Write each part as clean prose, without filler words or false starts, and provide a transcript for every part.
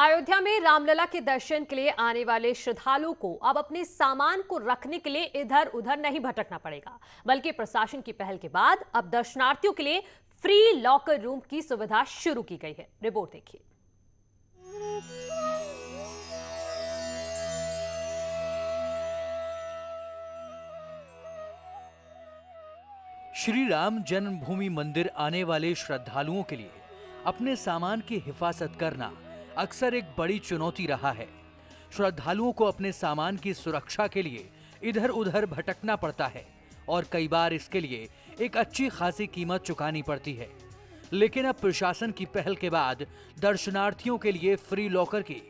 अयोध्या में रामलला के दर्शन के लिए आने वाले श्रद्धालुओं को अब अपने सामान को रखने के लिए इधर उधर नहीं भटकना पड़ेगा, बल्कि प्रशासन की पहल के बाद अब दर्शनार्थियों के लिए फ्री लॉकर रूम की सुविधा शुरू की गई है। रिपोर्ट देखिए। श्री राम जन्मभूमि मंदिर आने वाले श्रद्धालुओं के लिए अपने सामान की हिफाजत करना अक्सर एक बड़ी चुनौती रहा है। श्रद्धालुओं को अपने सामान की सुरक्षा के लिए इधर उधर भटकना पड़ता है और कई बार इसके लिए एक अच्छी खासी कीमत चुकानी पड़ती है। लेकिन अब प्रशासन की पहल के बाद दर्शनार्थियों के लिए फ्री लॉकर की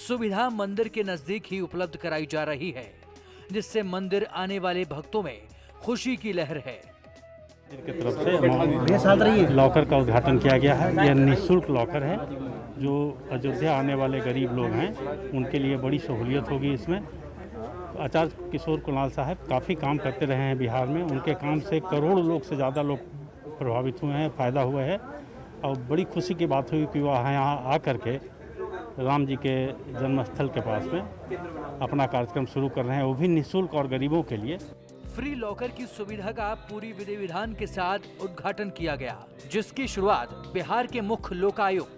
सुविधा मंदिर के नजदीक ही उपलब्ध कराई जा रही है, जिससे मंदिर आने वाले भक्तों में खुशी की लहर है। की तरफ से लॉकर का उद्घाटन किया गया है। यह निःशुल्क लॉकर है, जो अयोध्या आने वाले गरीब लोग हैं उनके लिए बड़ी सहूलियत होगी। इसमें आचार्य किशोर कुणाल साहब काफ़ी काम करते रहे हैं बिहार में। उनके काम से करोड़ लोग से ज़्यादा लोग प्रभावित हुए हैं, फ़ायदा हुआ है और बड़ी खुशी की बात हुई कि वह यहाँ आकर के राम जी के जन्मस्थल के पास में अपना कार्यक्रम शुरू कर रहे हैं, वो भी निःशुल्क और गरीबों के लिए। फ्री लॉकर की सुविधा का पूरी विधि विधान के साथ उद्घाटन किया गया, जिसकी शुरुआत बिहार के मुख्य लोकायुक्त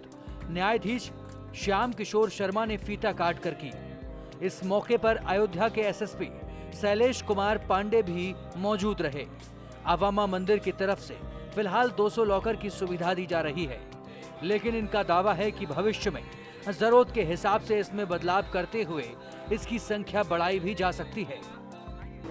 न्यायाधीश श्याम किशोर शर्मा ने फीता काट कर की। इस मौके पर अयोध्या के एसएसपी शैलेश कुमार पांडे भी मौजूद रहे। अवामा मंदिर की तरफ से फिलहाल 200 लॉकर की सुविधा दी जा रही है, लेकिन इनका दावा है कि भविष्य में जरूरत के हिसाब से इसमें बदलाव करते हुए इसकी संख्या बढ़ाई भी जा सकती है।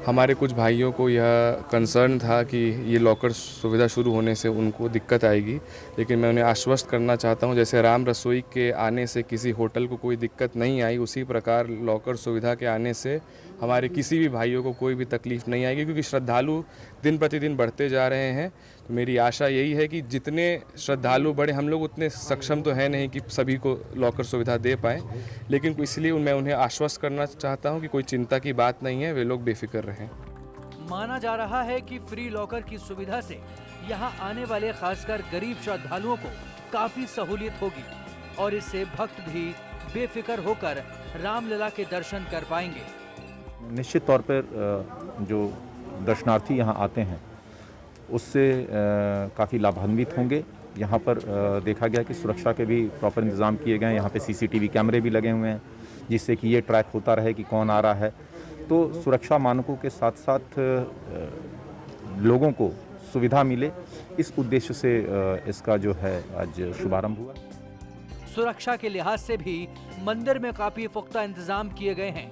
हमारे कुछ भाइयों को यह कंसर्न था कि ये लॉकर सुविधा शुरू होने से उनको दिक्कत आएगी, लेकिन मैं उन्हें आश्वस्त करना चाहता हूं, जैसे राम रसोई के आने से किसी होटल को कोई दिक्कत नहीं आई, उसी प्रकार लॉकर सुविधा के आने से हमारे किसी भी भाइयों को कोई भी तकलीफ नहीं आएगी, क्योंकि श्रद्धालु दिन प्रतिदिन बढ़ते जा रहे हैं। तो मेरी आशा यही है कि जितने श्रद्धालु बढ़े, हम लोग उतने सक्षम तो है नहीं कि सभी को लॉकर सुविधा दे पाएँ, लेकिन इसलिए मैं उन्हें आश्वस्त करना चाहता हूँ कि कोई चिंता की बात नहीं है, वे लोग बेफिक्र रहें। माना जा रहा है कि फ्री लॉकर की सुविधा से यहाँ आने वाले खासकर गरीब श्रद्धालुओं को काफी सहूलियत होगी और इससे भक्त भी बेफिक्र होकर रामलला के दर्शन कर पाएंगे। निश्चित तौर पर जो दर्शनार्थी यहाँ आते हैं उससे काफ़ी लाभान्वित होंगे। यहाँ पर देखा गया कि सुरक्षा के भी प्रॉपर इंतज़ाम किए गए हैं। यहाँ पे सीसीटीवी कैमरे भी लगे हुए हैं, जिससे कि ये ट्रैक होता रहे कि कौन आ रहा है। तो सुरक्षा मानकों के साथ साथ लोगों को सुविधा मिले, इस उद्देश्य से इसका जो है आज शुभारंभ हुआ। सुरक्षा के लिहाज से भी मंदिर में काफी पुख्ता इंतजाम किए गए हैं।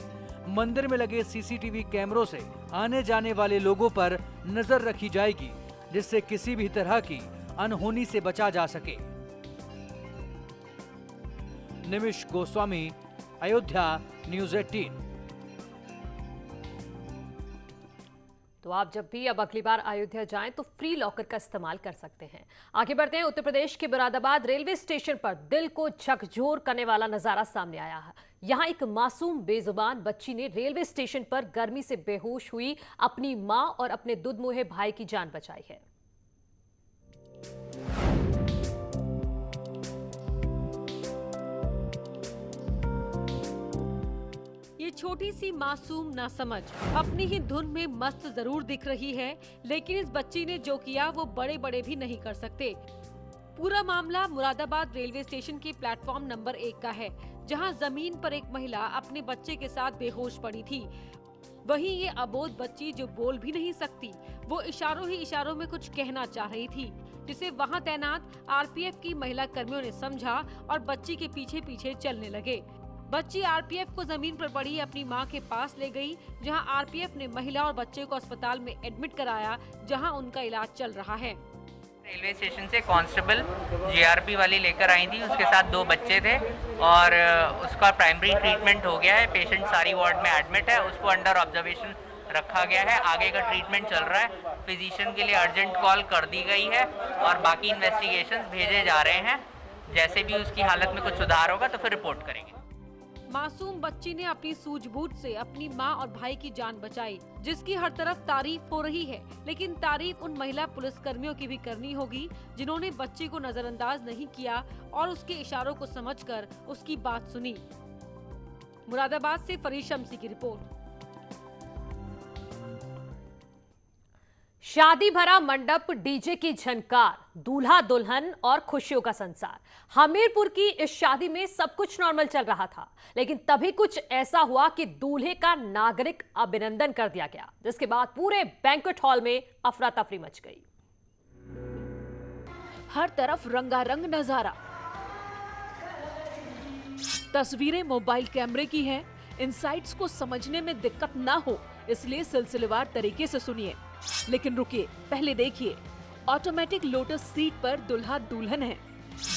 मंदिर में लगे सीसीटीवी कैमरों से आने जाने वाले लोगों पर नजर रखी जाएगी, जिससे किसी भी तरह की अनहोनी से बचा जा सके। निमिष गोस्वामी, अयोध्या, न्यूज़ 18। तो आप जब भी अब अगली बार अयोध्या जाएं तो फ्री लॉकर का इस्तेमाल कर सकते हैं। आगे बढ़ते हैं। उत्तर प्रदेश के मुरादाबाद रेलवे स्टेशन पर दिल को झकझोर करने वाला नजारा सामने आया है। यहां एक मासूम बेजुबान बच्ची ने रेलवे स्टेशन पर गर्मी से बेहोश हुई अपनी मां और अपने दुधमुहे भाई की जान बचाई है। ये छोटी सी मासूम नासमझ अपनी ही धुन में मस्त जरूर दिख रही है, लेकिन इस बच्ची ने जो किया वो बड़े बड़े भी नहीं कर सकते। पूरा मामला मुरादाबाद रेलवे स्टेशन के प्लेटफॉर्म नंबर 1 का है, जहां जमीन पर एक महिला अपने बच्चे के साथ बेहोश पड़ी थी। वहीं ये अबोध बच्ची जो बोल भी नहीं सकती, वो इशारों ही इशारों में कुछ कहना चाह रही थी, जिसे वहां तैनात आरपीएफ की महिला कर्मियों ने समझा और बच्ची के पीछे पीछे चलने लगे। बच्ची आरपीएफ को जमीन पर पड़ी अपनी मां के पास ले गई, जहां आरपीएफ ने महिला और बच्चे को अस्पताल में एडमिट कराया, जहां उनका इलाज चल रहा है। रेलवे स्टेशन से कांस्टेबल जीआरपी वाली लेकर आई थी, उसके साथ 2 बच्चे थे और उसका प्राइमरी ट्रीटमेंट हो गया है। पेशेंट सारी वार्ड में एडमिट है, उसको अंडर ऑब्जर्वेशन रखा गया है। आगे का ट्रीटमेंट चल रहा है। फिजिशियन के लिए अर्जेंट कॉल कर दी गई है और बाकी इन्वेस्टिगेशंस भेजे जा रहे हैं। जैसे भी उसकी हालत में कुछ सुधार होगा तो फिर रिपोर्ट करेंगे। मासूम बच्ची ने अपनी सूझबूझ से अपनी मां और भाई की जान बचाई, जिसकी हर तरफ तारीफ हो रही है। लेकिन तारीफ उन महिला पुलिसकर्मियों की भी करनी होगी जिन्होंने बच्ची को नजरअंदाज नहीं किया और उसके इशारों को समझकर उसकी बात सुनी। मुरादाबाद से फरीद शम्सी की रिपोर्ट। शादी भरा मंडप, डीजे की झनकार, दूल्हा दुल्हन और खुशियों का संसार। हमीरपुर की इस शादी में सब कुछ नॉर्मल चल रहा था, लेकिन तभी कुछ ऐसा हुआ कि दूल्हे का नागरिक अभिनंदन कर दिया गया, जिसके बाद पूरे बैंक्वेट हॉल में अफरा तफरी मच गई। हर तरफ रंगारंग नजारा। तस्वीरें मोबाइल कैमरे की हैं। इनसाइट्स को समझने में दिक्कत ना हो, इसलिए सिलसिलेवार तरीके से सुनिए। लेकिन रुकिए, पहले देखिए। ऑटोमेटिक लोटस सीट पर दुल्हा दुल्हन है।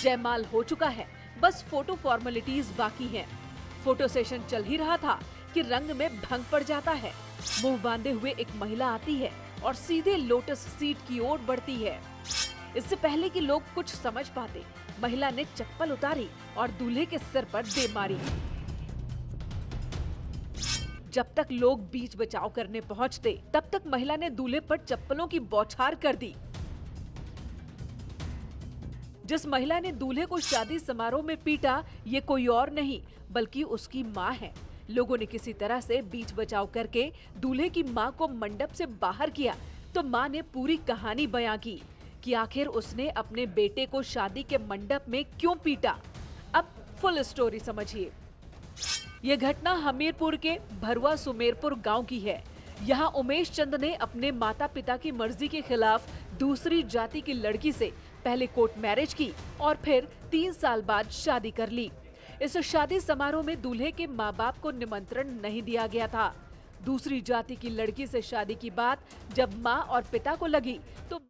जयमाल हो चुका है, बस फोटो फॉर्मेलिटीज बाकी हैं। फोटो सेशन चल ही रहा था कि रंग में भंग पड़ जाता है। मुंह बांधे हुए एक महिला आती है और सीधे लोटस सीट की ओर बढ़ती है। इससे पहले कि लोग कुछ समझ पाते, महिला ने चप्पल उतारी और दूल्हे के सिर पर दे मारी। जब तक लोग बीच बचाव करने पहुंचते, तब तक महिला ने दूल्हे पर चप्पलों की बौछार कर दी। जिस महिला ने दूल्हे को शादी समारोह में पीटा, ये कोई और नहीं बल्कि उसकी मां है। लोगों ने किसी तरह से बीच बचाव करके दूल्हे की मां को मंडप से बाहर किया, तो मां ने पूरी कहानी बयां की कि आखिर उसने अपने बेटे को शादी के मंडप में क्यों पीटा। अब फुल स्टोरी समझिए। ये घटना हमीरपुर के भरुआ सुमेरपुर गांव की है। यहाँ उमेश चंद ने अपने माता पिता की मर्जी के खिलाफ दूसरी जाति की लड़की से पहले कोर्ट मैरिज की और फिर 3 साल बाद शादी कर ली। इस शादी समारोह में दूल्हे के माँ बाप को निमंत्रण नहीं दिया गया था। दूसरी जाति की लड़की से शादी की बात जब माँ और पिता को लगी तो